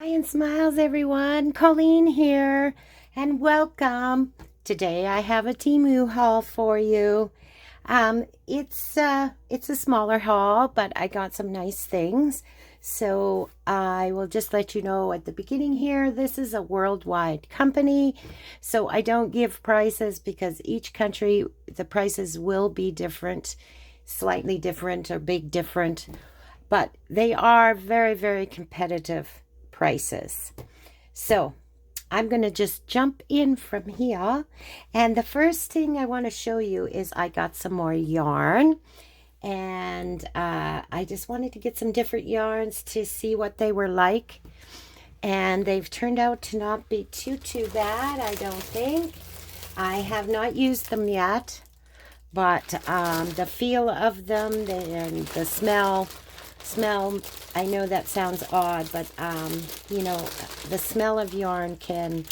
Hi and smiles, everyone. Colleen here, and welcome. Today I have a Temu haul for you. It's a smaller haul, but I got some nice things. So I will just let you know at the beginning here, this is a worldwide company. So I don't give prices because each country, the prices will be different, slightly different or big different, but they are very, very competitive prices. So I'm going to just jump in from here. And the first thing I want to show you is I got some more yarn. And I just wanted to get some different yarns to see what they were like. And they've turned out to not be too bad, I don't think. I have not used them yet, but the feel of them and the smell, I know that sounds odd, but you know, the smell of yarn can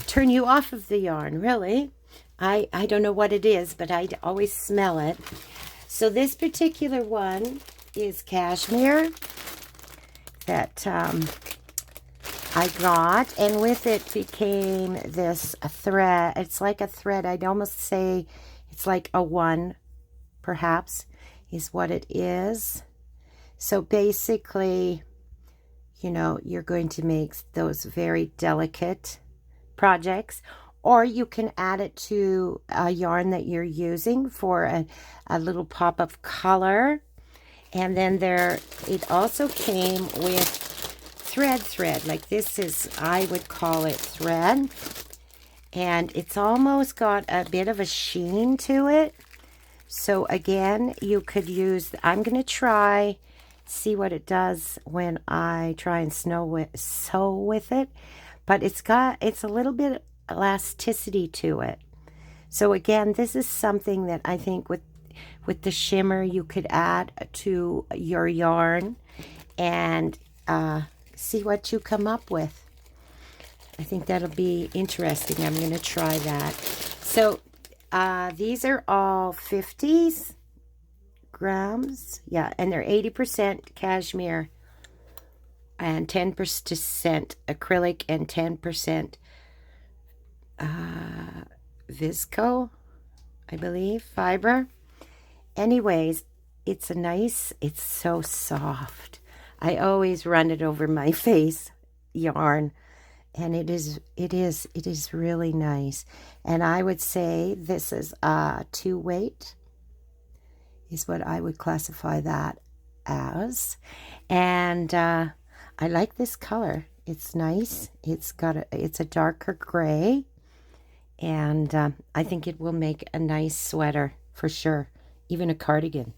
turn you off of the yarn, really. I don't know what it is, but I always smell it. So this particular one is cashmere that I got, and with it became this thread. It's like a thread. I'd almost say it's like a one, perhaps, is what it is. So basically, you know, you're going to make those very delicate projects, or you can add it to a yarn that you're using for a little pop of color. And then it also came with thread. Like this is, I would call it thread. And it's almost got a bit of a sheen to it. So again, you could use, I'm going to see what it does when I try and sew with it. But it's a little bit elasticity to it. So again, this is something that I think with the shimmer you could add to your yarn and see what you come up with. I think that'll be interesting. I'm going to try that. So these are all 50 grams. Yeah, and they're 80% cashmere and 10% acrylic and 10% visco, I believe, fiber. Anyways, it's so soft. I always run it over my face, yarn, and it is really nice. And I would say this is 2-weight is what I would classify that as. And I like this color. It's nice. It's a darker gray, and I think it will make a nice sweater for sure, even a cardigan.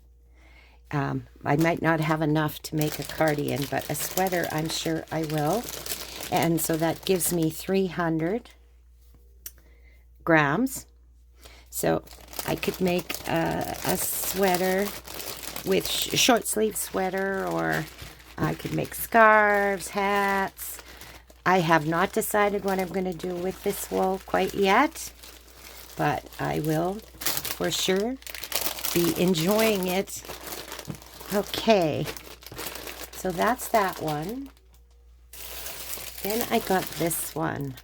I might not have enough to make a cardigan, but a sweater I'm sure I will. And so that gives me 300 grams. So I could make a sweater with short sleeve sweater, or I could make scarves, hats. I have not decided what I'm going to do with this wool quite yet, but I will for sure be enjoying it. Okay, so that's that one. Then I got this one,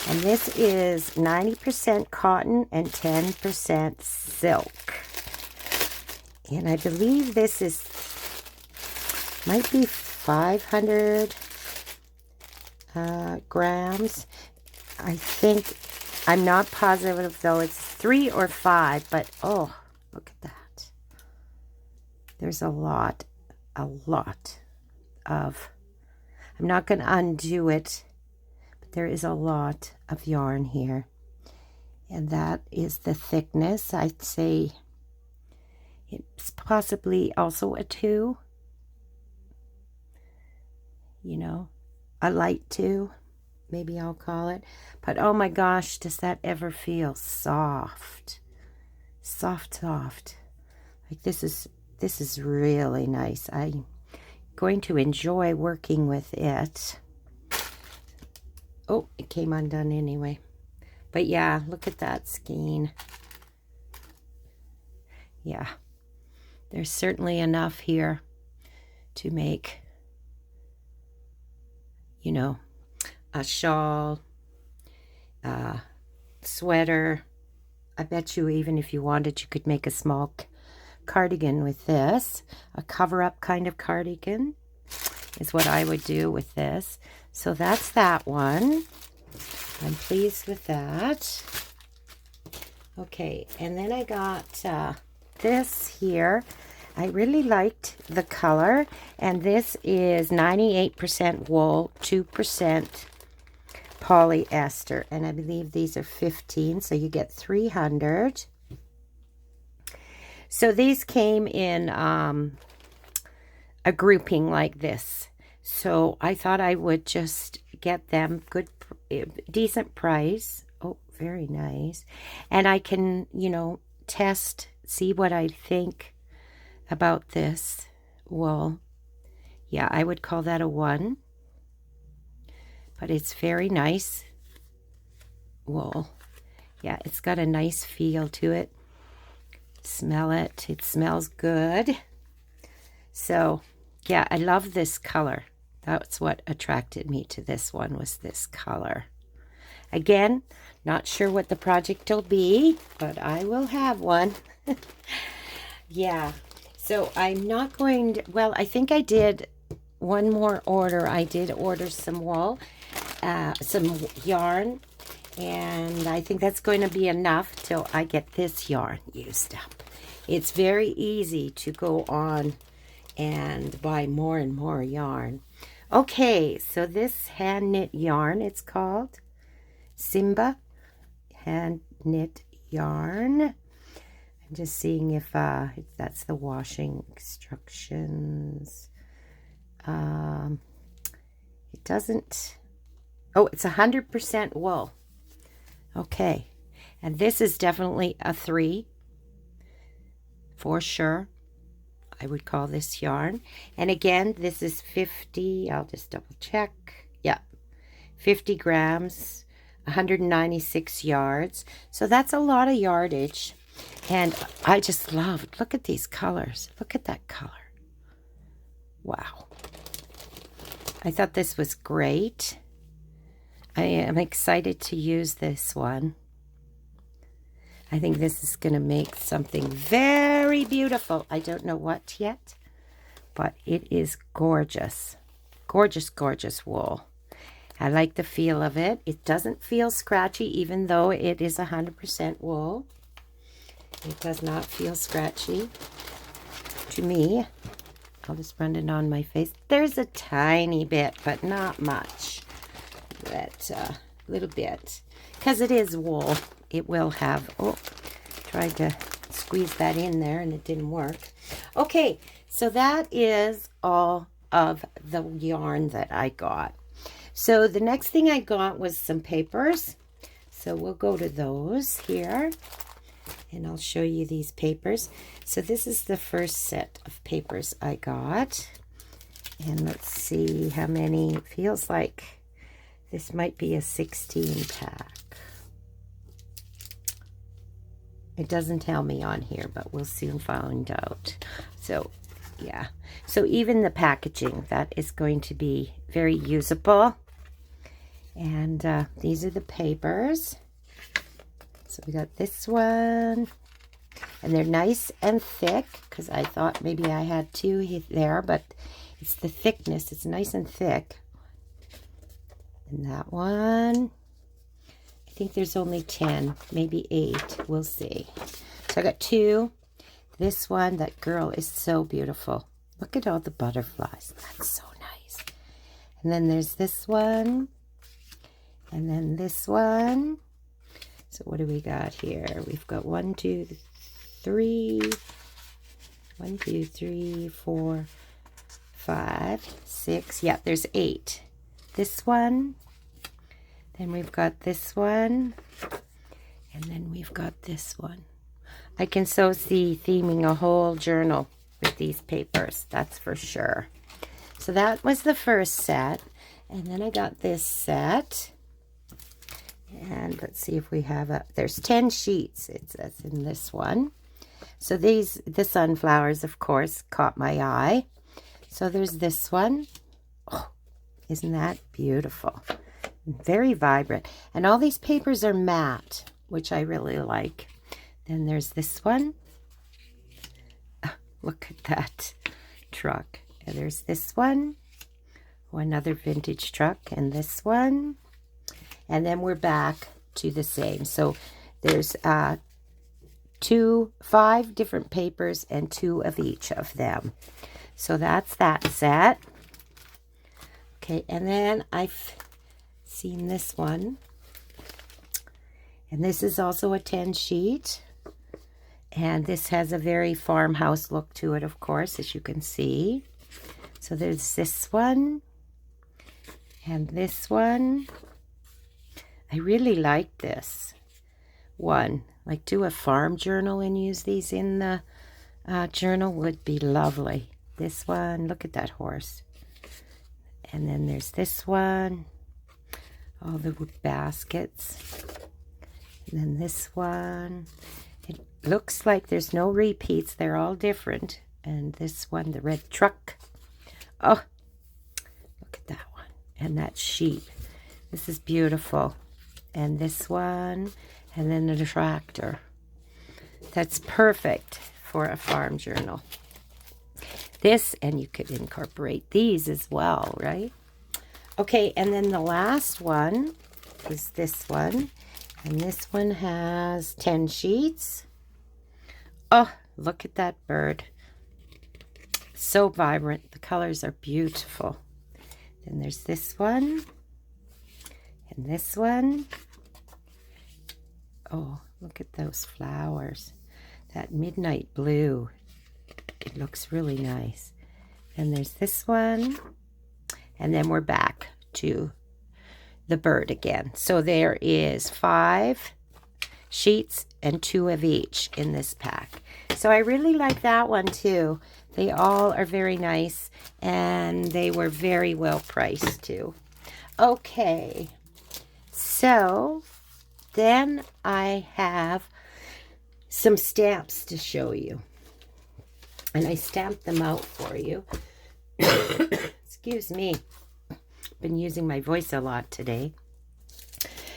and this is 90% cotton and 10% silk. And I believe this might be 500 grams. I think, I'm not positive though, it's 3 or 5, but oh, look at that. There's a lot of, I'm not going to undo it, but there is a lot of yarn here. And that is the thickness. I'd say it's possibly also a 2, you know, a light 2, maybe I'll call it. But oh my gosh, does that ever feel soft. Soft. Like this is really nice. I'm going to enjoy working with it. Oh, it came undone anyway. But yeah, look at that skein. Yeah, there's certainly enough here to make you know, a shawl, sweater. I bet you even if you wanted, you could make a small cardigan with this. A cover-up kind of cardigan is what I would do with this. So that's that one. I'm pleased with that. Okay, and then I got this here. I really liked the color, and this is 98% wool, 2% polyester, and I believe these are 15, so you get 300. So these came in a grouping like this, so I thought I would just get them good, decent price. Oh, very nice. And I can, you know, test, see what I think about this wool. Yeah, I would call that a 1. But it's very nice wool. Yeah, it's got a nice feel to it. Smell it. It smells good. So, yeah, I love this color. That's what attracted me to this one, was this color. Again, not sure what the project will be, but I will have one. Yeah, so I'm not going to, well, I think I did one more order. I did order some wool, some yarn, and I think that's going to be enough till I get this yarn used up. It's very easy to go on and buy more and more yarn. Okay, so this hand knit yarn, it's called Simba hand knit yarn. I'm just seeing if that's the washing instructions. It doesn't, oh, it's 100% wool. Okay, and this is definitely a 3 for sure. I would call this yarn. And again, this is 50, I'll just double check. Yeah, 50 grams, 196 yards. So that's a lot of yardage. And I just love, look at these colors. Look at that color. Wow. I thought this was great. I am excited to use this one. I think this is going to make something very beautiful. I don't know what yet, but it is gorgeous. Gorgeous, gorgeous wool. I like the feel of it. It doesn't feel scratchy, even though it is 100% wool. It does not feel scratchy to me. I'll just run it on my face. There's a tiny bit, but not much. That little bit. Because it is wool. It will have, oh, tried to squeeze that in there and it didn't work. Okay, so that is all of the yarn that I got. So the next thing I got was some papers. So we'll go to those here. And I'll show you these papers. So this is the first set of papers I got. And let's see how many. It feels like this might be a 16 pack. It doesn't tell me on here, but we'll soon find out. So, yeah. So even the packaging, that is going to be very usable. And these are the papers. So we got this one. And they're nice and thick, because I thought maybe I had 2 there, but it's the thickness. It's nice and thick. And that one. I think there's only 10, maybe 8. We'll see. So I got 2. This one, that girl is so beautiful. Look at all the butterflies. That's so nice. And then there's this one. And then this one. So what do we got here? We've got 1, 2, 3. 1, 2, 3, 4, 5, 6. Yeah, there's 8. This one. Then we've got this one, and then we've got this one. I can so see theming a whole journal with these papers, that's for sure. So that was the first set, and then I got this set. And let's see if we have there's 10 sheets, it says in this one. So the sunflowers, of course, caught my eye. So there's this one. Oh, Isn't that beautiful? Very vibrant. And all these papers are matte, which I really like. Then there's this one. Oh, look at that truck. And there's this one. Oh, another vintage truck. And this one. And then we're back to the same. So there's 5 different papers and 2 of each of them. So that's that set. Okay, and then I've seen this one. And this is also a 10 sheet. And this has a very farmhouse look to it, of course, as you can see. So there's this one. And this one. I really like this one. Like, do a farm journal and use these in the journal would be lovely. This one, look at that horse. And then there's this one. All the baskets. And then this one. It looks like there's no repeats. They're all different. And this one, the red truck. Oh, look at that one. And that sheep. This is beautiful. And this one. And then the tractor. That's perfect for a farm journal. This, and you could incorporate these as well, right? Okay, and then the last one is this one. And this one has 10 sheets. Oh, look at that bird. So vibrant. The colors are beautiful. Then there's this one. And this one. Oh, look at those flowers. That midnight blue. It looks really nice. And there's this one. And then we're back to the bird again. So there is 5 sheets and 2 of each in this pack. So I really like that one too. They all are very nice and they were very well priced too. Okay, so then I have some stamps to show you. And I stamped them out for you. Excuse me. Been using my voice a lot today.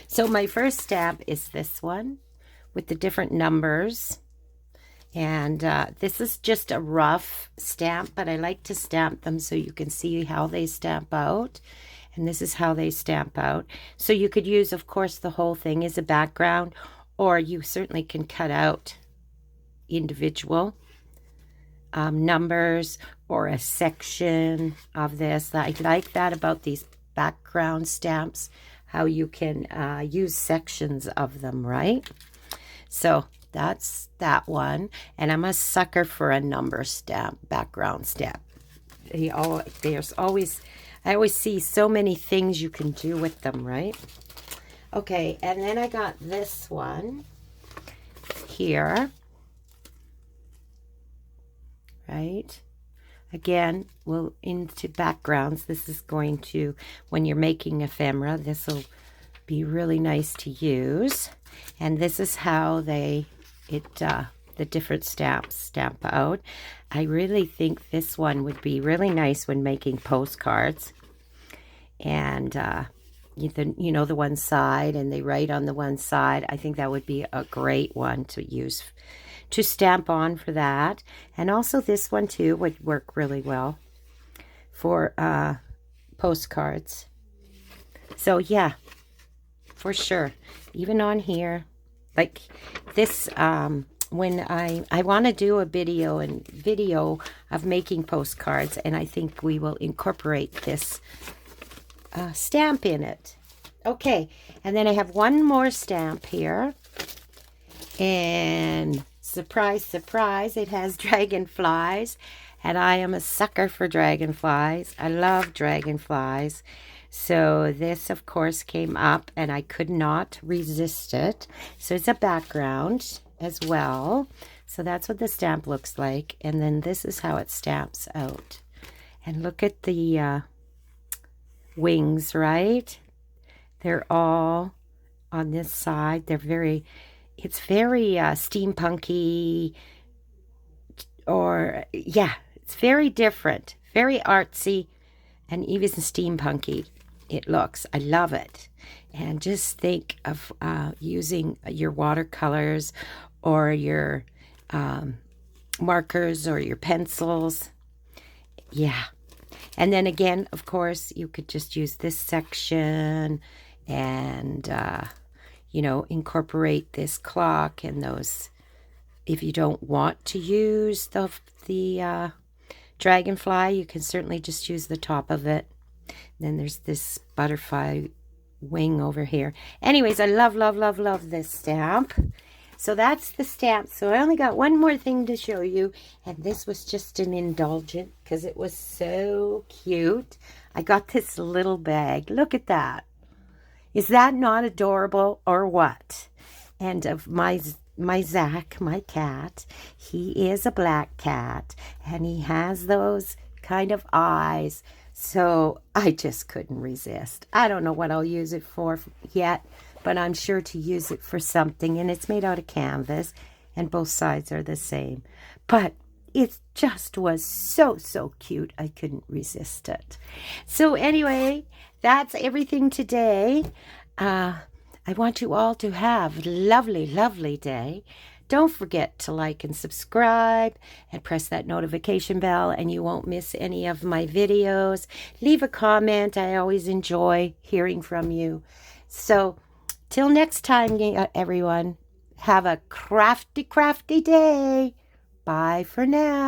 So my first stamp is this one with the different numbers. And this is just a rough stamp, but I like to stamp them so you can see how they stamp out. And this is how they stamp out. So you could use, of course, the whole thing as a background, or you certainly can cut out individual numbers or a section of this. I like that about these background stamps, how you can use sections of them, right? So that's that one. And I'm a sucker for a number stamp, background stamp. There's always, I always see so many things you can do with them, right? Okay, and then I got this one here. Right? Again, we'll into backgrounds. This is going to, when you're making ephemera, this will be really nice to use. And this is how the different stamps stamp out. I really think this one would be really nice when making postcards. And you know, the one side, and they write on the one side. I think that would be a great one to use to stamp on for that. And also this one too would work really well for postcards. So yeah, for sure. Even on here, like this, when I want to do a video of making postcards, and I think we will incorporate this stamp in it. Okay, and then I have one more stamp here, and surprise, surprise, it has dragonflies, and I am a sucker for dragonflies. I love dragonflies. So this, of course, came up, and I could not resist it. So it's a background as well. So that's what the stamp looks like. And then this is how it stamps out. And look at the wings, right? They're all on this side. They're very... It's very steampunky, or yeah, it's very different, very artsy, and even steampunky it looks. I love it. And just think of using your watercolors or your markers or your pencils. Yeah. And then again, of course, you could just use this section and, incorporate this clock and those. If you don't want to use the dragonfly, you can certainly just use the top of it. Then there's this butterfly wing over here. Anyways, I love, love, love, love this stamp. So that's the stamp. So I only got one more thing to show you. And this was just an indulgent because it was so cute. I got this little bag. Look at that. Is that not adorable or what? And of my Zach, my cat, he is a black cat. And he has those kind of eyes. So I just couldn't resist. I don't know what I'll use it for yet, but I'm sure to use it for something. And it's made out of canvas, and both sides are the same. But it just was so, so cute. I couldn't resist it. So anyway, that's everything today. I want you all to have a lovely, lovely day. Don't forget to like and subscribe and press that notification bell, and you won't miss any of my videos. Leave a comment. I always enjoy hearing from you. So till next time, everyone, have a crafty, crafty day. Bye for now.